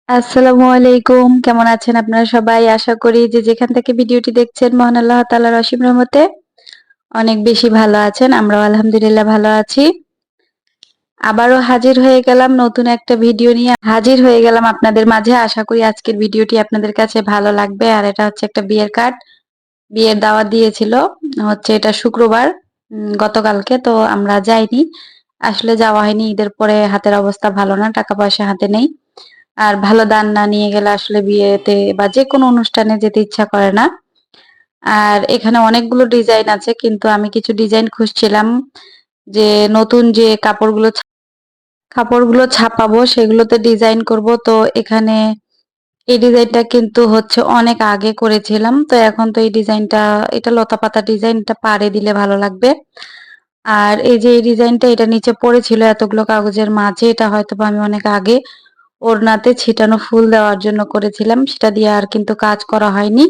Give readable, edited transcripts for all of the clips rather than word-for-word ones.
আসসালামু আলাইকুম। কেমন আছেন আপনারা সবাই? আশা করি যে যেখান থেকে ভিডিওটি দেখছেন মহান আল্লাহ তাআলার অসীম রহমতে অনেক বেশি ভালো আছেন। আমরাও আলহামদুলিল্লাহ ভালো আছি। আবারও হাজির হয়ে গেলাম নতুন একটা ভিডিও নিয়ে হাজির হয়ে গেলাম আপনাদের মাঝে। আশা করি আজকের ভিডিওটি আপনাদের কাছে ভালো লাগবে। আর এটা হচ্ছে একটা বিয়ের কার্ড। বিয়ের দাওয়াত দিয়েছিল। হচ্ছে এটা শুক্রবার গতকালকে তো আমরা যাইনি। আসলে যাওয়া হয়নি। ঈদের পরে হাতের অবস্থা ভালো না। টাকা পয়সা হাতে নেই। আর ভালো দান না নিয়ে গেলে আসলে বিয়েতে বা যেকোনো অনুষ্ঠানে যেতে ইচ্ছা করে না। আর এখানে অনেকগুলো ডিজাইন আছে কিন্তু আমি কিছু ডিজাইন খুঁজছিলাম যে নতুন যে কাপড়গুলো ছাপাবো সেগুলোতে ডিজাইন করব। তো এখানে এই ডিজাইনটা কিন্তু হচ্ছে অনেক আগে করেছিলাম। তো এখন তো এই ডিজাইনটা এটা লতা পাতা ডিজাইন, এটা পাড়ে দিলে ভালো লাগবে। আর এই যে এই ডিজাইনটা এটা নিচে পড়েছিল এতগুলো কাগজের মাঝে, এটা হয়তোবা আমি অনেক আগে ওড়নাতে ছিটানো ফুল দেওয়ার জন্য করেছিলাম, সেটা দিয়ে আর কিন্তু কাজ করা হয়নি।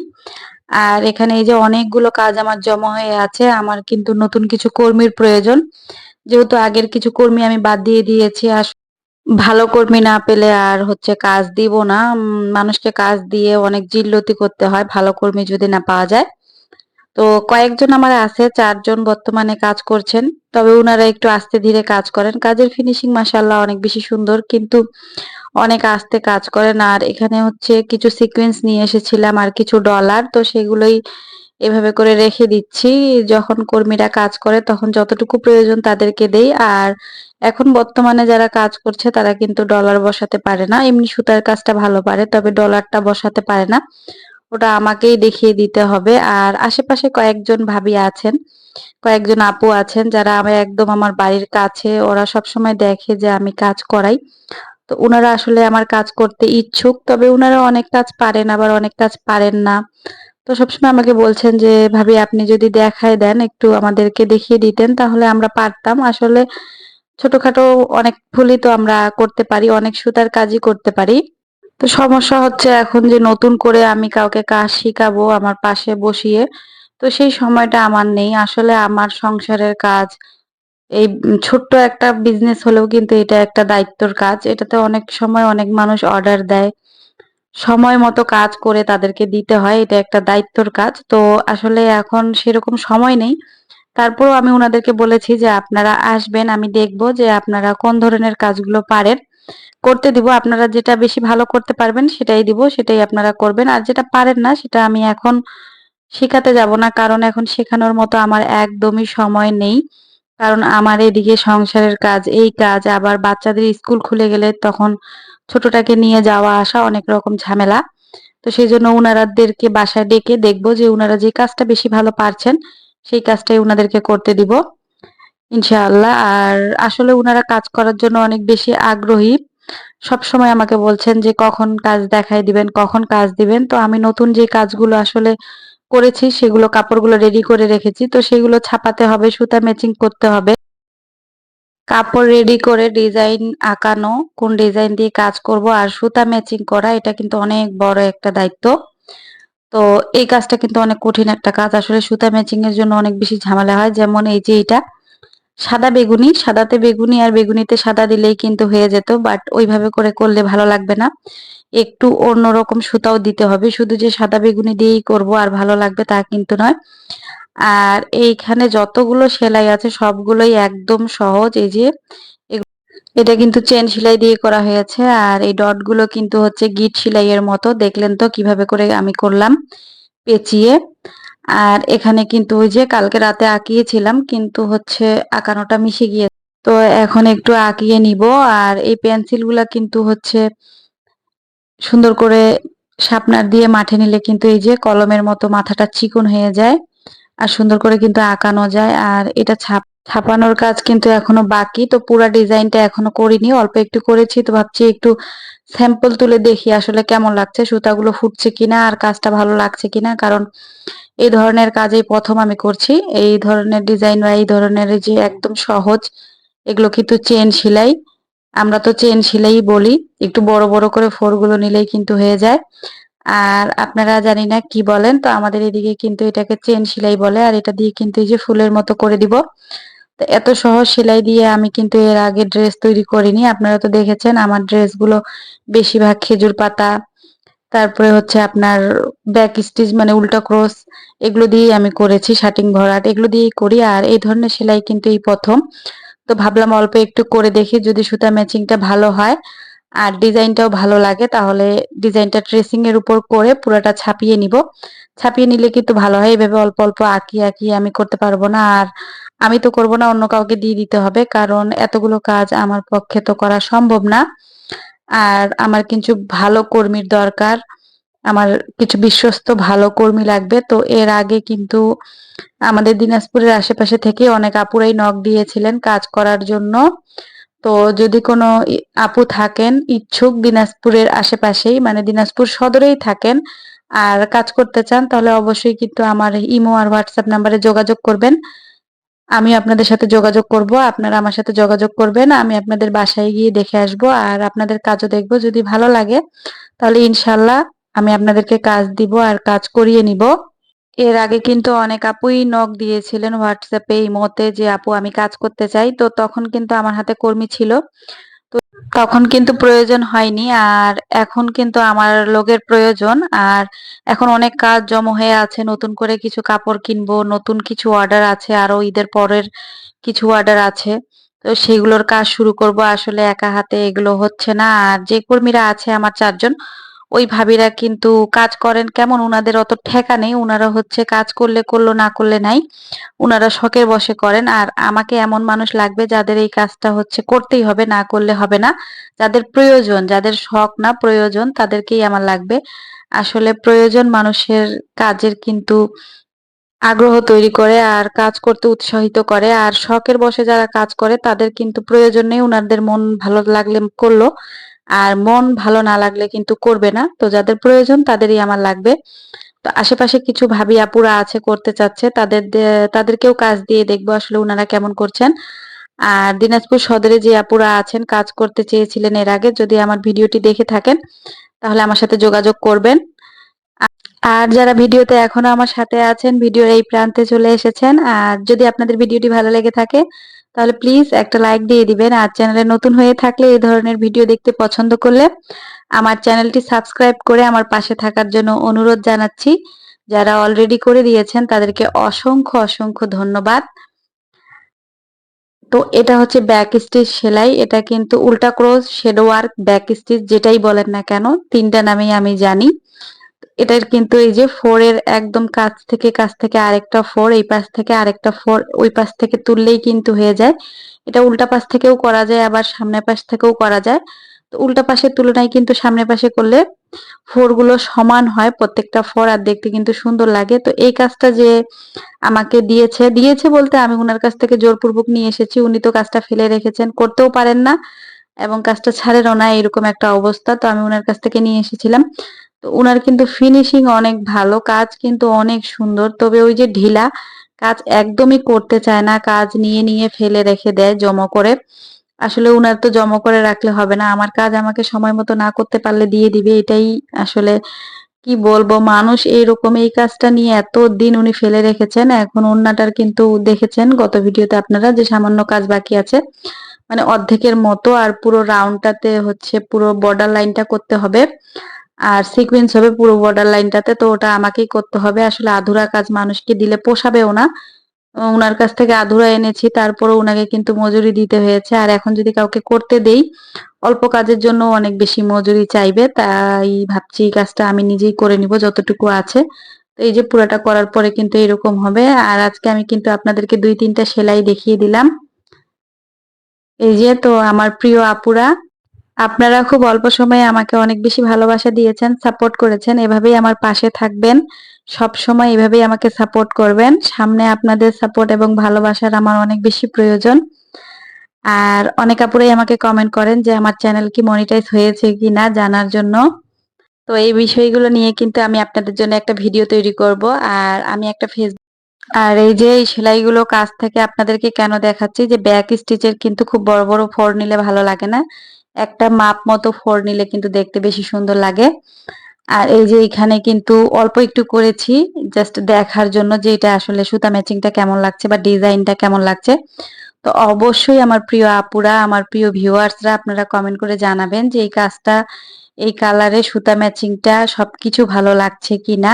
আর এখানে এই যে অনেকগুলো কাজ আমার জমা হয়ে আছে, আমার কিন্তু নতুন কিছু কর্মীর প্রয়োজন। যেহেতু আগের কিছু কর্মী আমি বাদ দিয়ে দিয়েছি, আর ভালো কর্মী না পেলে আর হচ্ছে কাজ দিব না। মানুষকে কাজ দিয়ে অনেক জিল্লতি করতে হয় ভালো কর্মী যদি না পাওয়া যায়। তো কয়েকজন আমার আছে, ৪ জন বর্তমানে কাজ করছেন। তবে উনারা একটু আস্তে ধীরে কাজ করেন। কাজের ফিনিশিং মাশাআল্লাহ অনেক বেশি সুন্দর, কিন্তু অনেক আস্তে কাজ করেন। আর এখানে হচ্ছে কিছু সিকোয়েন্স নিয়ে এসেছিলাম আর কিছু ডলার, তো সেগুলোই এভাবে করে রেখে দিচ্ছি। যখন কর্মীরা কাজ করে তখন যতটুকু প্রয়োজন তাদেরকে দেই। আর এখন বর্তমানে যারা কাজ করছে তারা কিন্তু ডলার বসাতে পারে না। এমনি সুতার কাজটা ভালো পারে, তবে ডলারটা বসাতে পারে না। ওটা আমাকেই দেখিয়ে দিতে হবে। আর আশেপাশে কয়েকজন ভাবি আছেন, কয়েকজন আপু আছেন যারা আমি একদম আমার বাড়ির কাছে, ওরা সবসময় দেখে যে আমি কাজ করাই। তো উনারা আসলে আমার কাজ করতে ইচ্ছুক, তবে উনারা অনেক কাজ পারেন আবার অনেক কাজ পারেন না। তো সবসময় আমাকে বলছেন যে ভাবি আপনি যদি দেখায় দেন, একটু আমাদেরকে দেখিয়ে দিতেন তাহলে আমরা পারতাম। আসলে ছোটখাটো অনেক ফুলই তো আমরা করতে পারি, অনেক সুতার কাজই করতে পারি। তো সমস্যা হচ্ছে এখন যে নতুন করে আমি কাউকে কাজ শিখাবো আমার পাশে বসিয়ে, তো সেই সময়টা আমার নেই। আসলে আমার সংসারের কাজ, এই ছোট্ট একটা বিজনেস হলেও কিন্তু এটা একটা দায়িত্বর কাজ। এটাতে অনেক সময় অনেক মানুষ অর্ডার দেয়। সময় মতো কাজ করে তাদেরকে দিতে হয়। এটা একটা দায়িত্বর কাজ। তো আসলে এখন সেরকম সময় নেই। তারপরেও আমি উনাদেরকে বলেছি যে আপনারা আসবেন, আমি দেখব যে আপনারা কোন ধরনের কাজগুলো পারেন। করতে দিব। আপনারা যেটা বেশি ভালো করতে পারবেন সেটাই দিব, সেটাই আপনারা করবেন। আর যেটা পারেন না সেটা আমি এখন শিখাতে যাব না। কারণ এখন শেখানোর মতো আমার একদমই সময় নেই। কারণ আমার এদিকে সংসারের কাজ, এই কাজ, আবার বাচ্চাদের স্কুল খুলে গেলে তখন ছোটটাকে নিয়ে যাওয়া আসা অনেক রকম ঝামেলা। তো সেজন্য উনারাদেরকে বাসায় ডেকে দেখব যে উনারা যে কাজটা বেশি ভালো পারছেন সেই কাজটাই উনাদেরকে করতে দিব ইনশাআল্লাহ। আর আসলে উনারা কাজ করার জন্য অনেক বেশি আগ্রহী। সবসময় আমাকে বলছেন যে কখন কাজ দেখায় দিবেন, কখন কাজ দিবেন। তো আমি নতুন যে কাজগুলো আসলে করেছি সেগুলো কাপড়গুলো রেডি করে রেখেছি। তো সেগুলো ছাপাতে হবে, সুতা ম্যাচিং করতে হবে। কাপড় রেডি করে ডিজাইন আঁকানো, কোন ডিজাইন দিয়ে কাজ করব আর সুতা ম্যাচিং করা, এটা কিন্তু অনেক বড় একটা দায়িত্ব। তো এই কাজটা কিন্তু অনেক কঠিন একটা কাজ। আসলে সুতা ম্যাচিং এর জন্য অনেক বেশি ঝামেলা হয়। যেমন এই যে এটা সাদা বেগুনি, সাদাতে বেগুনি আর বেগুনিতে সাদা দিলেই কিন্তু হয়ে যেত। বাট ওইভাবে করে করলে ভালো লাগবে না। একটু অন্যরকম সুতাও দিতে হবে। শুধু যে সাদা বেগুনি দিয়েই করব আর ভালো লাগবে তা কিন্তু নয়। আর এইখানে যতগুলো সেলাই আছে সবগুলোই একদম সহজ। এই যে এটা কিন্তু চেন সেলাই দিয়ে করা হয়েছে। আর এই ডট গুলো কিন্তু হচ্ছে গিট সেলাইয়ের মতো। দেখলেন তো কিভাবে করে আমি করলাম পেঁচিয়ে। আর এখানে কিন্তু ওই যে কালকে রাতে আঁকিয়েছিলাম, কিন্তু হচ্ছে আঁকানোটা মিশে গিয়েছে। তো এখন একটু আঁকিয়ে নিব। আর এই পেন্সিল গুলা কিন্তু হচ্ছে সুন্দর করে শার্পনার দিয়ে মাঠে নিলে কিন্তু এই যে কলমের মতো মাথাটা চিকন হয়ে যায়। আর সুন্দর করে কিন্তু আঁকানো যায়। আর এটা ছাপানোর কাজ কিন্তু এখনো বাকি। তো পুরা ডিজাইনটা এখনো করিনি, অল্প একটু করেছি। তো ভাবছি একটু স্যাম্পল তুলে দেখি আসলে কেমন লাগছে, সুতাগুলো ফুটছে কিনা আর কাজটা ভালো লাগছে কিনা। কারণ এই ধরনের কাজেই প্রথম আমি করছি। এই ধরনের ডিজাইন বা এই ধরনের এই যে একদম সহজ, এগুলো কিন্তু চেন সেলাই। আমরা তো চেন সেলাই বলি। একটু বড় বড় করে ফোরগুলো নিলেই কিন্তু হয়ে যায়। আর আপনারা জানি না কি বলেন, তো আমাদের এদিকে কিন্তু এটাকে চেন সেলাই বলে। আর এটা দিয়ে কিন্তু এই যে ফুলের মতো করে দিব। তো এত সহজ সেলাই দিয়ে আমি কিন্তু এর আগে ড্রেস তৈরি করিনি। আপনারা তো দেখেছেন আমার ড্রেসগুলো বেশিরভাগ খেজুর পাতা, তারপরে হচ্ছে আপনার ব্যাক স্টিচ মানে উল্টা ক্রস, এগুলো দিয়েই আমি করেছি। শার্টিং ভরাট এগুলো দিয়েই করি। আর এই ধরনের সেলাই কিন্তু এই প্রথম। তো ভাবলাম অল্প একটু করে দেখি, যদি সুতা ম্যাচিংটা ভালো হয় আর ডিজাইনটাও ভালো লাগে তাহলে ডিজাইনটা ট্রেসিং এর উপর করে পুরোটা ছাপিয়ে নিব। ছাপিয়ে নিলে কিন্তু ভালো হয়। এভাবে অল্প অল্প আঁকিয়ে আঁকিয়ে আমি করতে পারবো না। আর আমি তো করব না, অন্য কাউকে দিয়ে দিতে হবে, কারণ এতগুলো কাজ আমার পক্ষে তো করা সম্ভব না। আর আমার কিছু ভালো কর্মীর দরকার, আমার কিছু বিশ্বস্ত ভালো কর্মী লাগবে। তো এর আগে কিন্তু আমাদের দিনাজপুরের আশেপাশে থেকে অনেক আপুরাই নক দিয়েছিলেন কাজ করার জন্য। তো যদি কোনো আপু থাকেন ইচ্ছুক দিনাজপুরের আশেপাশেই, মানে দিনাজপুর সদরেই থাকেন আর কাজ করতে চান, তাহলে অবশ্যই কিন্তু আমার ইমো আর হোয়াটসঅ্যাপ নাম্বারে যোগাযোগ করবেন। আমি আপনাদের সাথে যোগাযোগ করব, আপনারা আমার সাথে যোগাযোগ করবেন। আমি আপনাদের বাসায় গিয়ে দেখে আসব আর আপনাদের কাজও দেখব। যদি ভালো লাগে তাহলে ইনশাল্লাহ আমি আপনাদেরকে কাজ দিব আর কাজ করিয়ে নিব। এর আগে কিন্তু অনেক আপুই নক দিয়েছিলেন হোয়াটসঅ্যাপে ইমোতে যে আপু আমি কাজ করতে চাই। তো তখন কিন্তু আমার হাতে কর্মী ছিল, তো তখন কিন্তু প্রয়োজন হয়নি। আর এখন কিন্তু আমার লোকের প্রয়োজন। আর এখন অনেক কাজ জমা হয়ে আছে, নতুন করে কিছু কাপড় কিনবো, নতুন কিছু অর্ডার আছে, আরো ঈদের পরের কিছু অর্ডার আছে। তো সেগুলোর কাজ শুরু করব। আসলে একা হাতে এগুলো হচ্ছে না। আর যে কর্মীরা আছে আমার 4 জন, ওই ভাবিরা কিন্তু কাজ করেন কেমন, উনাদের অত ঠেকা নেই। উনারা হচ্ছে কাজ করলে করলো, না করলে নাই। উনারা শখের বশে করেন। আর আমাকে এমন মানুষ লাগবে যাদের এই কাজটা হচ্ছে করতেই হবে, না করলে হবে না। যাদের প্রয়োজন, যাদের শখ না প্রয়োজন, তাদেরকেই আমার লাগবে। আসলে প্রয়োজন মানুষের কাজের কিন্তু আগ্রহ তৈরি করে আর কাজ করতে উৎসাহিত করে। আর শখের বশে যারা কাজ করে তাদের কিন্তু প্রয়োজন নেই, উনাদের মন ভালো লাগলে করলো, আর মন ভালো না লাগলে কিন্তু করবে না। তো যাদের প্রয়োজন তাদেরই আমার লাগবে। তো আশেপাশে কিছু ভাবি আপুরা আছে করতে চাচ্ছে, তাদেরকেও কাজ দিয়ে দেখবো আসলে উনারা কেমন করছেন। আর দিনাজপুর সদরে যে আপুরা আছেন কাজ করতে চেয়েছিলেন এর আগে, যদি আমার ভিডিওটি দেখে থাকেন তাহলে আমার সাথে যোগাযোগ করবেন। আর যারা ভিডিওতে এখনো আমার সাথে আছেন, ভিডিওর এই প্রান্তে চলে এসেছেন, আর যদি আপনাদের ভিডিওটি ভালো লেগে থাকে তাহলে প্লিজ একটা লাইক দিয়ে দিবেন। আর চ্যানেলে নতুন হয়ে থাকলে, এই ধরনের ভিডিও দেখতে পছন্দ করলে আমার চ্যানেলটি সাবস্ক্রাইব করে আমার পাশে থাকার জন্য অনুরোধ জানাচ্ছি। যারা অলরেডি করে দিয়েছেন তাদেরকে অসংখ্য অসংখ্য ধন্যবাদ। তো এটা হচ্ছে ব্যাক স্টিচ সেলাই। এটা কিন্তু উল্টা cross, shadow work, back stitch যেটাই বলেন না কেন, তিনটা নামেই আমি জানি। এটার কিন্তু এই যে ফোর এর একদম কাছ থেকে আরেকটা ফোর, এই পাশ থেকে আরেকটা ফোর, ওই পাশ থেকে তুললেই কিন্তু হয়ে যায়। এটা উল্টা পাশ থেকেও করা যায়, আবার সামনের পাশ থেকেও করা যায়। তো উল্টা পাশের তুলনায় কিন্তু সামনের পাশে করলে ফোর গুলো সমান হয়, প্রত্যেকটা ফোর, আর দেখতে কিন্তু সুন্দর লাগে। তো এই কাজটা যে আমাকে দিয়েছে দিয়েছে বলতে আমি উনার কাছ থেকে জোরপূর্বক নিয়ে এসেছি। উনি তো কাজটা ফেলে রেখেছেন, করতেও পারেন না এবং কাজটা ছাড়েনও না, এরকম একটা অবস্থা। তো আমি উনার কাছ থেকে নিয়ে এসেছিলাম। তো উনার কিন্তু ফিনিশিং অনেক ভালো, কাজ কিন্তু অনেক সুন্দর। তবে ওই যে ঢিলা কাজ একদমই করতে চায় না, কাজ নিয়ে নিয়ে ফেলে রেখে দেয় জমা করে। আসলে উনার তো জমা করে রাখলে হবে না, আমার কাজ আমাকে সময় মতো না করতে পারলে দিয়ে দিবে, এটাই আসলে কি বলবো। মানুষ এইরকম, এই কাজটা নিয়ে এত দিন উনি ফেলে রেখেছেন। এখন ওন্নাটার কিন্তু দেখেছেন গত ভিডিওতে আপনারা যে সামান্য কাজ বাকি আছে, মানে অর্ধেকের মতো। আর পুরো রাউন্ডটাতে হচ্ছে পুরো বর্ডার লাইনটা করতে হবে, আর সিকোয়েন্স হবে পুরো বর্ডার লাইনটাতে। তো ওটা আমাকেই করতে হবে। আসলে আধুরা কাজ মানুষকে দিলে পোষাবেও না। উনার কাছ থেকে আধুরা এনেছি, তারপরে উনাকে কিন্তু মজুরি দিতে হয়েছে। আর এখন যদি কাউকে করতে দেই, অল্প কাজের জন্য অনেক বেশি মজুরি চাইবে। তাই ভাবছি এই কাজটা আমি নিজেই করে নিব যতটুকু আছে। তো এই যে পুরাটা করার পরে কিন্তু এরকম হবে। আর আজকে আমি কিন্তু আপনাদেরকে 2-3টা সেলাই দেখিয়ে দিলাম। এই যে, তো আমার প্রিয় আপুরা, আপনারা খুব অল্প সময়ে আমাকে অনেক বেশি ভালোবাসা দিয়েছেন, সাপোর্ট করেছেন। এভাবেই আমার পাশে থাকবেন, সব সময় এভাবেই আমাকে সাপোর্ট করবেন। সামনে আপনাদের সাপোর্ট এবং ভালোবাসার আমার অনেক বেশি প্রয়োজন। আর অনেক আপুরাই আমাকে কমেন্ট করেন যে আমার চ্যানেল কি মনিটাইজ হয়েছে কিনা জানার জন্য। তো এই বিষয়গুলো নিয়ে কিন্তু আমি আপনাদের জন্য একটা ভিডিও তৈরি করব। আর আমি একটা আর এই যে এই সেলাইগুলো কাছ থেকে আপনাদেরকে কেন দেখাচ্ছি, যে ব্যাক স্টিচের কিন্তু খুব বড় বড় ফোর নিলে ভালো লাগে না, একটা মাপ মতো ফোর নিলে কিন্তু দেখতে বেশি সুন্দর লাগে। আর এই যে এখানে কিন্তু অল্প একটু করেছি জাস্ট দেখার জন্য যে এটা আসলে সুতা ম্যাচিংটা কেমন লাগছে বা ডিজাইনটা কেমন লাগছে। তো অবশ্যই আমার প্রিয় আপুরা, আমার প্রিয় ভিউয়ার্সরা আপনারা কমেন্ট করে জানাবেন যে এই কাজটা, এই কালারে সুতা ম্যাচিংটা সবকিছু ভালো লাগছে কিনা।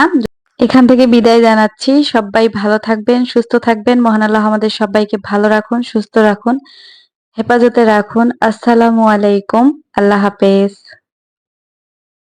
এখান থেকে বিদায় জানাচ্ছি। সবাই ভালো থাকবেন, সুস্থ থাকবেন। মহান আল্লাহ আমাদের সবাইকে ভালো রাখুন, সুস্থ রাখুন, হেফাজতে রাখুন। আসসালামু আলাইকুম। আল্লাহ হাফেজ।